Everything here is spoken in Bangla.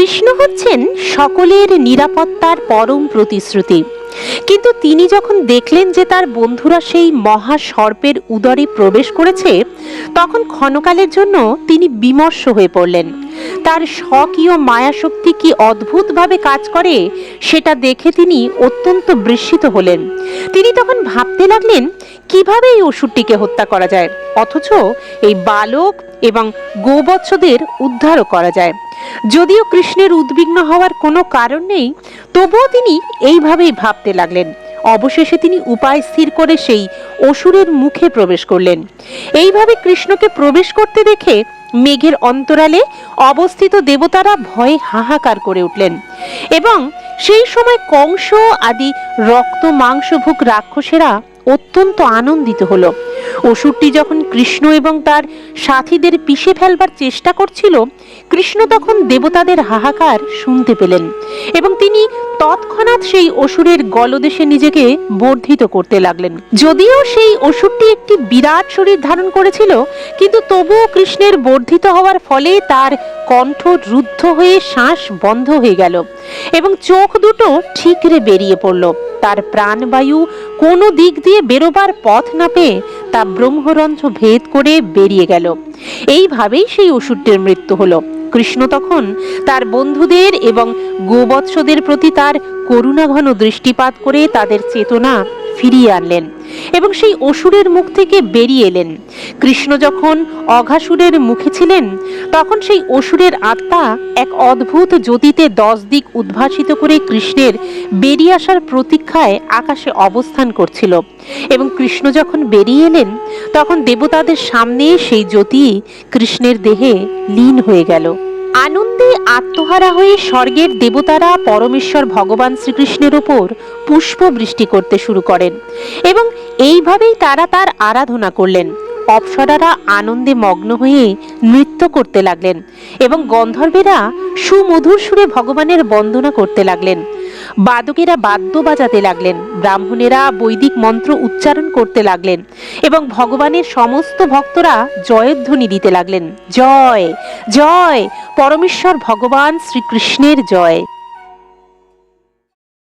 কৃষ্ণ হচ্ছেন সকলের নিরাপত্তার পরম প্রতিশ্রুতি। কিন্তু তিনি যখন দেখলেন যে তার বন্ধুরা সেই মহা সর্পের উদরে প্রবেশ করেছে, তখন ক্ষণকালের জন্য তিনি বিমর্ষ হয়ে পড়লেন। তার স্বকীয় মায়াশক্তি কি অদ্ভুতভাবে কাজ করে সেটা দেখে তিনি অত্যন্ত বিস্মিত হলেন। তিনি তখন ভাবতে লাগলেন কিভাবে এই অসুরটিকে হত্যা করা যায়, অথচ এই বালক এবং গোবৎসদের উদ্ধারও করা যায়। যদিও কৃষ্ণের উদ্বিগ্ন হওয়ার কোনো কারণ নেই, তবুও তিনি এইভাবেই ভাবতে লাগলেন। অবশেষে তিনি উপায় স্থির করে সেই অসুরের মুখে প্রবেশ করলেন। এইভাবে কৃষ্ণকে প্রবেশ করতে দেখে মেঘের অন্তরালে অবস্থিত দেবতারা ভয়ে হাহাকার করে উঠলেন, এবং সেই সময় কংস আদি রক্ত মাংসভুক রাক্ষসেরা অত্যন্ত আনন্দিত হলো। অসুরটি যখন কৃষ্ণ এবং তার সাথীদের পিষে ফেলবার চেষ্টা করছিল, কৃষ্ণ তখন দেবতাদের হাহাকার শুনতে পেলেন এবং তিনি তৎক্ষণাৎ সেই অসুরের গলদেশে নিজেকে বর্ধিত করতে লাগলেন। যদিও সেই অসুরটি একটি বিরাট শরীর ধারণ করেছিল, কিন্তু তবুও কৃষ্ণের বর্ধিত হওয়ার ফলে তার কণ্ঠ রুদ্ধ হয়ে শ্বাস বন্ধ হয়ে গেল এবং চোখ দুটো ঠিকরে বেরিয়ে পড়ল। তার প্রাণবায়ু কোনো দিক দিয়ে বেরোবার পথ না পেয়ে তা ব্রহ্মরন্ধ্র ভেদ করে বেরিয়ে গেল। এইভাবেই সেই অসুরটির মৃত্যু হলো। কৃষ্ণ তখন তার বন্ধুদের এবং গোবৎসদের প্রতি তার করুণাঘন দৃষ্টিপাত করে তাদের চেতনা ফিরিয়ে আনলেন এবং সেই অসুরের মুখ থেকে বেরিয়ে এলেন। কৃষ্ণ যখন অঘাসুরের মুখে ছিলেন, তখন সেই অসুরের আত্মা এক অদ্ভুত জ্যোতিতে 10 দিক উদ্ভাসিত করে কৃষ্ণের বেরিয়ে আসার প্রতীক্ষায় আকাশে অবস্থান করছিল, এবং কৃষ্ণ যখন বেরিয়ে এলেন, তখন দেবতাদের সামনে সেই জ্যোতি কৃষ্ণের দেহে লীন হয়ে গেল। আনন্দে আত্মহারা হয়ে স্বর্গের দেবতারা পরমেশ্বর ভগবান শ্রীকৃষ্ণের ওপর পুষ্প বৃষ্টি করতে শুরু করেন এবং এইভাবেই তারা তার আরাধনা করলেন। অপ্সরারা আনন্দে মগ্ন হয়ে নৃত্য করতে লাগলেন এবং গন্ধর্বেরা সুমধুর সুরে ভগবানের বন্দনা করতে লাগলেন। বাদকেরা বাদ্য বাজাতে লাগলেন, ব্রাহ্মণেরা বৈদিক মন্ত্র উচ্চারণ করতে লাগলেন এবং ভগবানের সমস্ত ভক্তরা জয়ধ্বনি দিতে লাগলেন, জয় জয়, পরমেশ্বর ভগবান শ্রীকৃষ্ণের জয়।